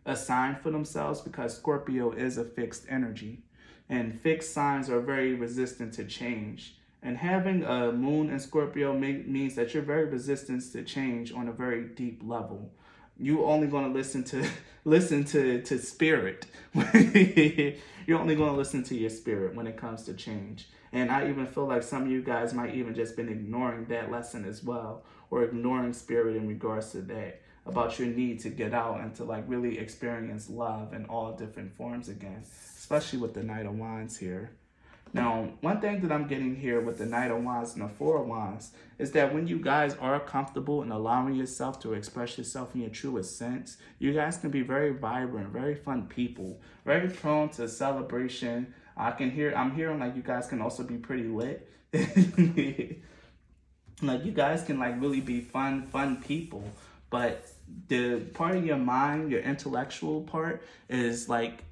assigned for themselves, because Scorpio is a fixed energy, and fixed signs are very resistant to change. And having a moon in Scorpio means that you're very resistant to change on a very deep level. You only going to listen to spirit. You're only going to listen to your spirit when it comes to change. And I even feel like some of you guys might even just been ignoring that lesson as well, or ignoring spirit in regards to that, about your need to get out and to like really experience love in all different forms again, especially with the Knight of Wands here. Now, one thing that I'm getting here with the Knight of Wands and the Four of Wands is that when you guys are comfortable in allowing yourself to express yourself in your truest sense, you guys can be very vibrant, very fun people, very prone to celebration. I'm hearing like you guys can also be pretty lit. Like you guys can like really be fun people, but the part of your mind, your intellectual part, is like,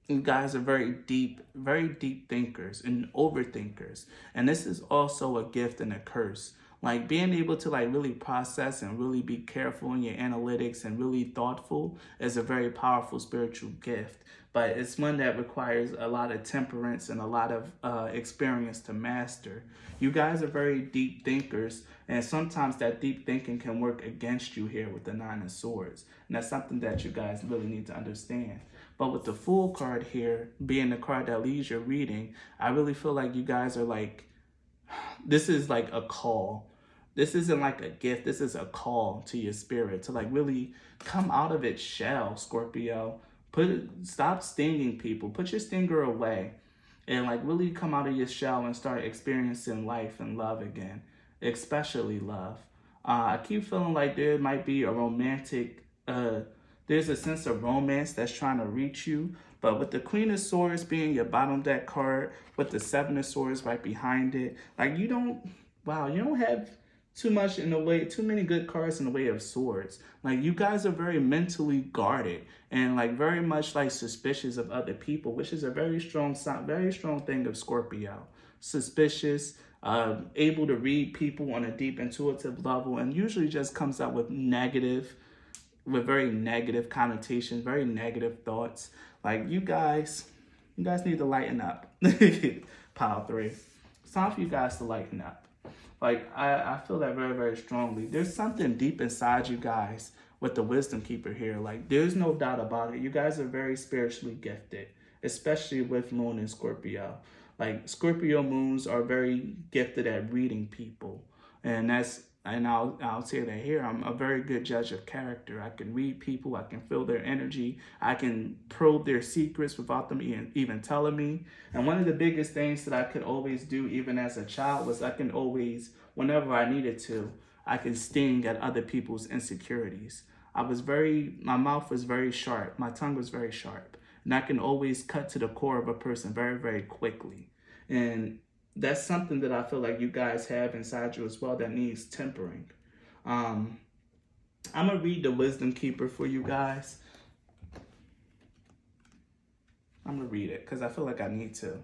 you guys are very deep thinkers and overthinkers. And this is also a gift and a curse. Like being able to like really process and really be careful in your analytics and really thoughtful is a very powerful spiritual gift. But it's one that requires a lot of temperance and a lot of experience to master. You guys are very deep thinkers, and sometimes that deep thinking can work against you here with the Nine of Swords. And that's something that you guys really need to understand. But with the Fool card here, being the card that leads your reading, I really feel like you guys are like, this is like a call. This isn't like a gift. This is a call to your spirit to like really come out of its shell, Scorpio. Stop stinging people. Put your stinger away and like really come out of your shell and start experiencing life and love again, especially love. I keep feeling like there might be a romantic, there's a sense of romance that's trying to reach you. But with the Queen of Swords being your bottom deck card, with the Seven of Swords right behind it, like you don't have too many good cards in the way of swords. Like you guys are very mentally guarded and like very much like suspicious of other people, which is a very strong thing of Scorpio. Suspicious, able to read people on a deep intuitive level, and usually just comes up with very negative connotations, very negative thoughts. Like you guys need to lighten up. Pile 3. It's time for you guys to lighten up. Like I feel that very, very strongly. There's something deep inside you guys with the wisdom keeper here. Like there's no doubt about it. You guys are very spiritually gifted, especially with Moon and Scorpio. Like Scorpio moons are very gifted at reading people. And I'll say that here. I'm a very good judge of character. I can read people. I can feel their energy. I can probe their secrets without them even telling me. And one of the biggest things that I could always do, even as a child, was I can always, whenever I needed to, I can sting at other people's insecurities. My mouth was very sharp. My tongue was very sharp. And I can always cut to the core of a person very, very quickly. And that's something that I feel like you guys have inside you as well that needs tempering. I'm going to read the Wisdom Keeper for you guys. I'm going to read it because I feel like I need to.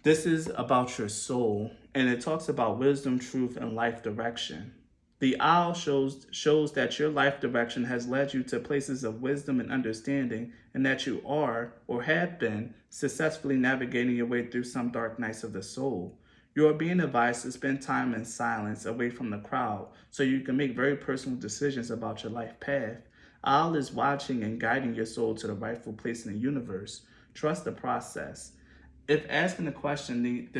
This is about your soul, and it talks about wisdom, truth, and life direction. The owl shows that your life direction has led you to places of wisdom and understanding, and that you are, or have been, successfully navigating your way through some dark nights of the soul. You are being advised to spend time in silence away from the crowd so you can make very personal decisions about your life path. Owl is watching and guiding your soul to the rightful place in the universe. Trust the process. If asking the question,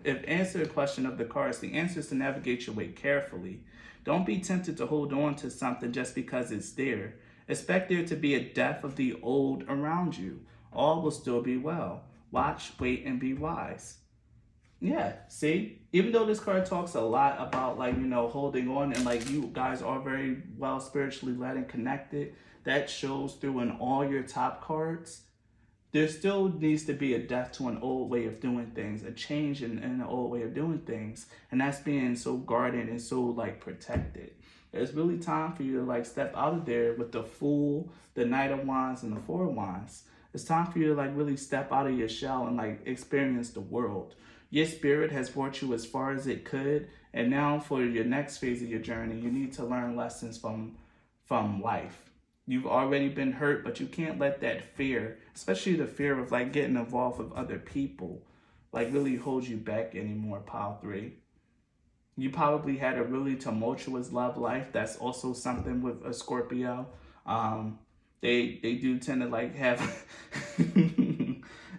if answer the question of the cards, the answer is to navigate your way carefully. Don't be tempted to hold on to something just because it's there. Expect there to be a death of the old around you. All will still be well. Watch, wait, and be wise. Yeah, see? Even though this card talks a lot about, holding on, and, you guys are very well spiritually led and connected, that shows through in all your top cards. There still needs to be a death to an old way of doing things, a change in an old way of doing things. And that's being so guarded and so protected. It's really time for you to step out of there with the Fool, the Knight of Wands, and the Four of Wands. It's time for you to really step out of your shell and experience the world. Your spirit has brought you as far as it could. And now for your next phase of your journey, you need to learn lessons from life. You've already been hurt, but you can't let that fear, especially the fear of getting involved with other people, really hold you back anymore, Pile 3. You probably had a really tumultuous love life. That's also something with a Scorpio. They do tend to have,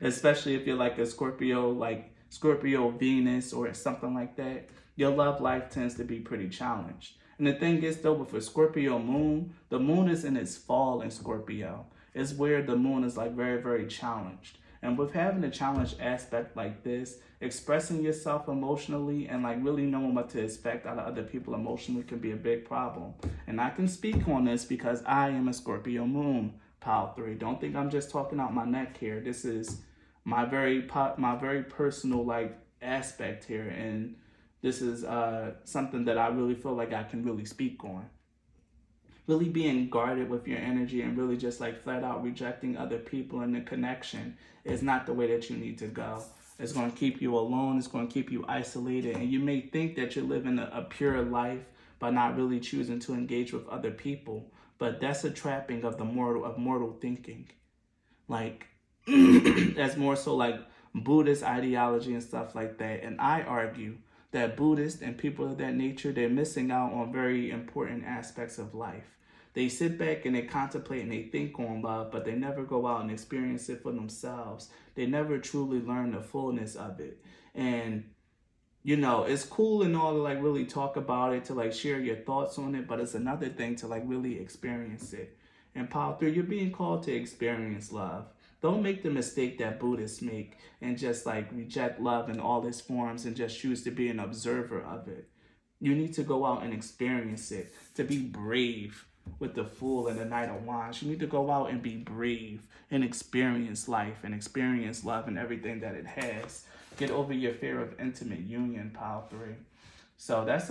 especially if you're a Scorpio, Scorpio Venus or something like that. Your love life tends to be pretty challenged. And the thing is, though, with a Scorpio moon, the moon is in its fall in Scorpio. It's where the moon is very, very challenged. And with having a challenged aspect like this, expressing yourself emotionally and really knowing what to expect out of other people emotionally can be a big problem. And I can speak on this because I am a Scorpio moon, Pile 3. Don't think I'm just talking out my neck here. This is my very personal aspect here, and this is something that I really feel like I can really speak on. Really being guarded with your energy and really just flat out rejecting other people and the connection is not the way that you need to go. It's going to keep you alone. It's going to keep you isolated. And you may think that you're living a pure life by not really choosing to engage with other people. But that's a trapping of mortal thinking. That's more so Buddhist ideology and stuff like that. And I argue that Buddhists and people of that nature, they're missing out on very important aspects of life. They sit back and they contemplate and they think on love, but they never go out and experience it for themselves. They never truly learn the fullness of it. And, it's cool and all to really talk about it, to share your thoughts on it, but it's another thing to really experience it. And Pile 3, you're being called to experience love. Don't make the mistake that Buddhists make and just reject love in all its forms and just choose to be an observer of it. You need to go out and experience it, to be brave with the Fool and the Knight of Wands. You need to go out and be brave and experience life and experience love and everything that it has. Get over your fear of intimate union, Pile 3. So this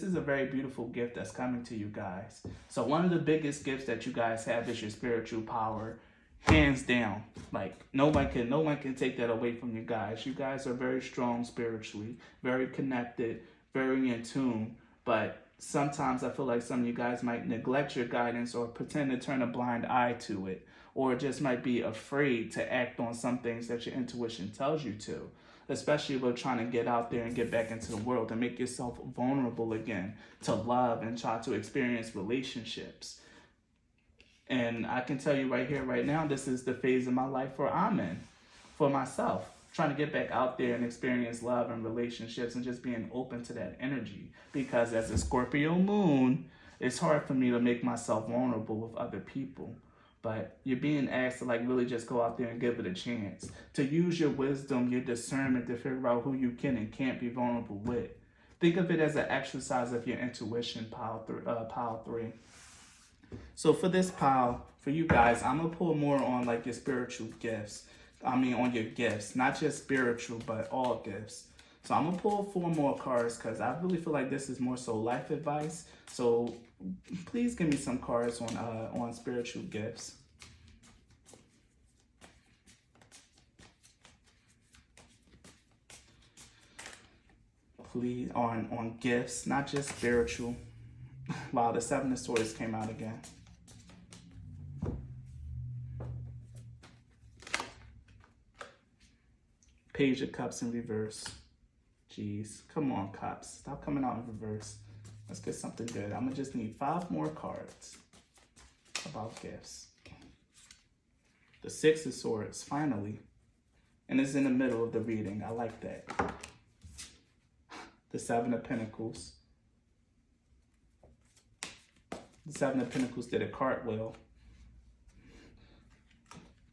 is a very beautiful gift that's coming to you guys. So one of the biggest gifts that you guys have is your spiritual power. hands down. Like no one can take that away from you guys. You guys are very strong spiritually, very connected, very in tune. But sometimes I feel like some of you guys might neglect your guidance or pretend to turn a blind eye to it, or just might be afraid to act on some things that your intuition tells you to. Especially if you're trying to get out there and get back into the world and make yourself vulnerable again to love and try to experience relationships. And I can tell you right here, right now, this is the phase of my life where I'm in for myself, trying to get back out there and experience love and relationships and just being open to that energy. Because as a Scorpio moon, it's hard for me to make myself vulnerable with other people. But you're being asked to like really just go out there and give it a chance. To use your wisdom, your discernment to figure out who you can and can't be vulnerable with. Think of it as an exercise of your intuition, pile 3. So for this pile, for you guys, I'm going to pull more on like your spiritual gifts. On your gifts, not just spiritual, but all gifts. So I'm going to pull 4 more cards because I really feel like this is more so life advice. So please give me some cards on spiritual gifts. Please, on gifts, not just spiritual. Wow, the 7 of Swords came out again. Page of Cups in reverse. Jeez, come on, Cups. Stop coming out in reverse. Let's get something good. I'm going to just need 5 more cards about gifts. The 6 of Swords, finally. And it's in the middle of the reading. I like that. The 7 of Pentacles. The 7 of Pentacles did a cartwheel.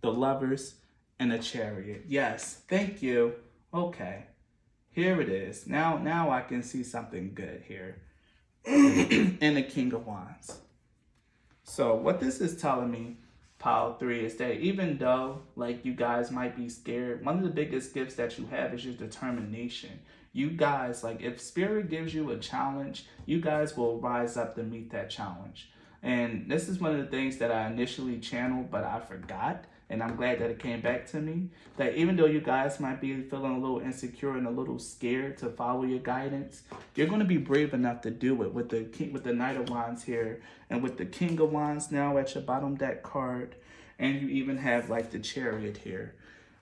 The Lovers and a Chariot. Yes, thank you. Okay, here it is. Now I can see something good here. And the King of Wands. So what this is telling me, pile 3, is that even though like you guys might be scared, one of the biggest gifts that you have is your determination. You guys, like if spirit gives you a challenge, you guys will rise up to meet that challenge. And this is one of the things that I initially channeled, but I forgot. And I'm glad that it came back to me. That even though you guys might be feeling a little insecure and a little scared to follow your guidance, you're going to be brave enough to do it with the Knight of Wands here. And with the King of Wands now at your bottom deck card. And you even have like the Chariot here.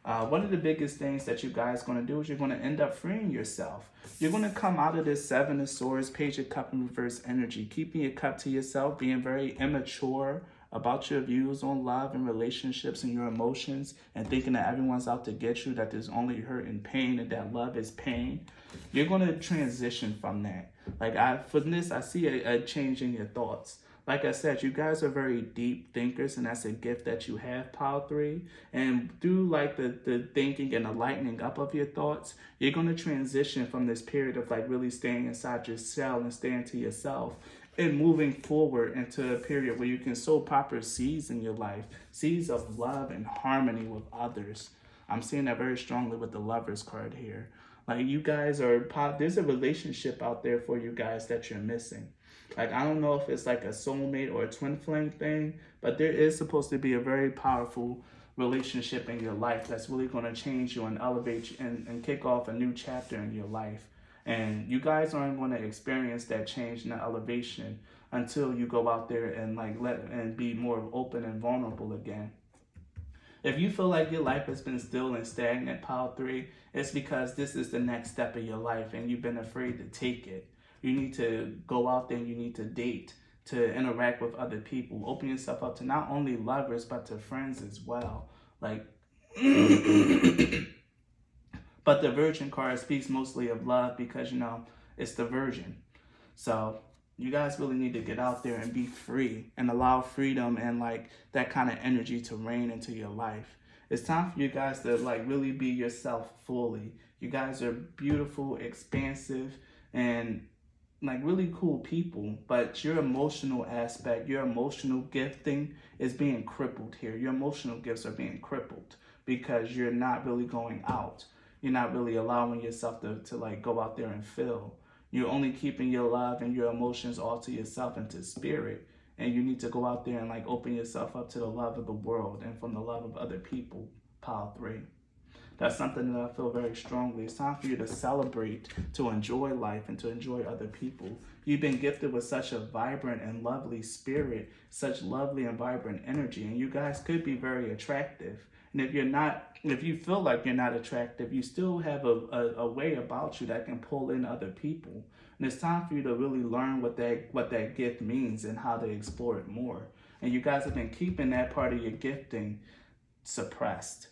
One of the biggest things that you guys are going to do is you're going to end up freeing yourself. You're going to come out of this 7 of Swords, Page of Cup in reverse energy, keeping your cup to yourself, being very immature about your views on love and relationships and your emotions, and thinking that everyone's out to get you, that there's only hurt and pain, and that love is pain. You're going to transition from that. From this, I see a change in your thoughts. Like I said, you guys are very deep thinkers, and that's a gift that you have, pile 3. And through like the thinking and the lightening up of your thoughts, you're going to transition from this period of like really staying inside your shell and staying to yourself and moving forward into a period where you can sow proper seeds in your life, seeds of love and harmony with others. I'm seeing that very strongly with the Lovers card here. Like you guys there's a relationship out there for you guys that you're missing. Like, I don't know if it's like a soulmate or a twin flame thing, but there is supposed to be a very powerful relationship in your life that's really going to change you and elevate you and kick off a new chapter in your life. And you guys aren't going to experience that change and that elevation until you go out there and and be more open and vulnerable again. If you feel like your life has been still and stagnant, pile 3, it's because this is the next step of your life and you've been afraid to take it. You need to go out there and you need to date, to interact with other people. Open yourself up to not only lovers, but to friends as well. Like, but the Virgin card speaks mostly of love because, it's the Virgin. So you guys really need to get out there and be free and allow freedom and like that kind of energy to reign into your life. It's time for you guys to like really be yourself fully. You guys are beautiful, expansive, and like really cool people, but your emotional aspect, your emotional gifting is being crippled here. Your emotional gifts are being crippled because you're not really going out. You're not really allowing yourself to like go out there and feel. You're only keeping your love and your emotions all to yourself and to spirit. And you need to go out there and like open yourself up to the love of the world and from the love of other people. Pile 3. That's something that I feel very strongly. It's time for you to celebrate, to enjoy life, and to enjoy other people. You've been gifted with such a vibrant and lovely spirit, such lovely and vibrant energy, and you guys could be very attractive. And if you feel like you're not attractive, you still have a way about you that can pull in other people. And it's time for you to really learn what that gift means and how to explore it more. And you guys have been keeping that part of your gifting suppressed.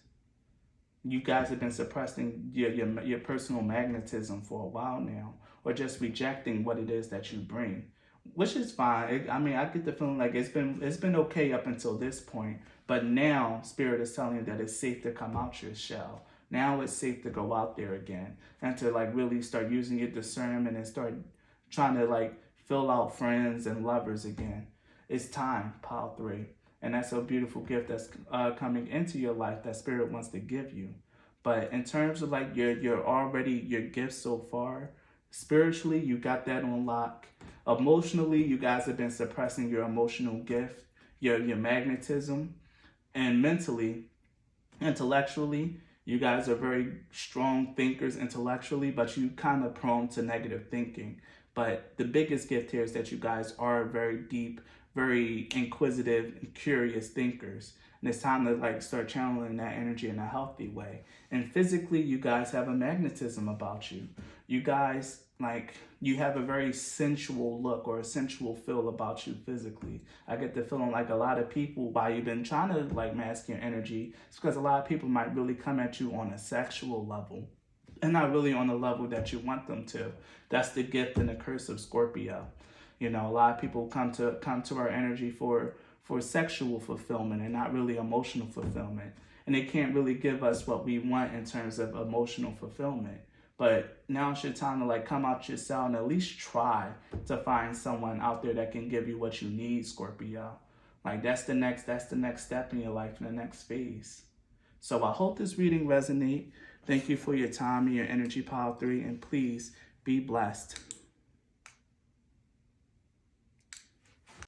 You guys have been suppressing your personal magnetism for a while now, or just rejecting what it is that you bring, which is fine. I get the feeling like it's been okay up until this point, but now Spirit is telling you that it's safe to come out your shell. Now it's safe to go out there again and to like really start using your discernment and start trying to like fill out friends and lovers again. It's time, Pile 3. And that's a beautiful gift that's coming into your life that Spirit wants to give you. But in terms of like your gifts so far, spiritually, you got that on lock. Emotionally, you guys have been suppressing your emotional gift, your magnetism. And mentally, intellectually, you guys are very strong thinkers intellectually, but you kind of prone to negative thinking. But the biggest gift here is that you guys are very deep, very inquisitive and curious thinkers. And it's time to like start channeling that energy in a healthy way. And physically, you guys have a magnetism about you. You guys, like, you have a very sensual look or a sensual feel about you physically. I get the feeling like a lot of people, while you've been trying to like mask your energy, it's because a lot of people might really come at you on a sexual level and not really on the level that you want them to. That's the gift and the curse of Scorpio. You know, a lot of people come to our energy for sexual fulfillment and not really emotional fulfillment. And they can't really give us what we want in terms of emotional fulfillment. But now it's your time to like come out your cell and at least try to find someone out there that can give you what you need, Scorpio. Like that's the next step in your life, in the next phase. So I hope this reading resonates. Thank you for your time and your energy, Pile 3, and please be blessed.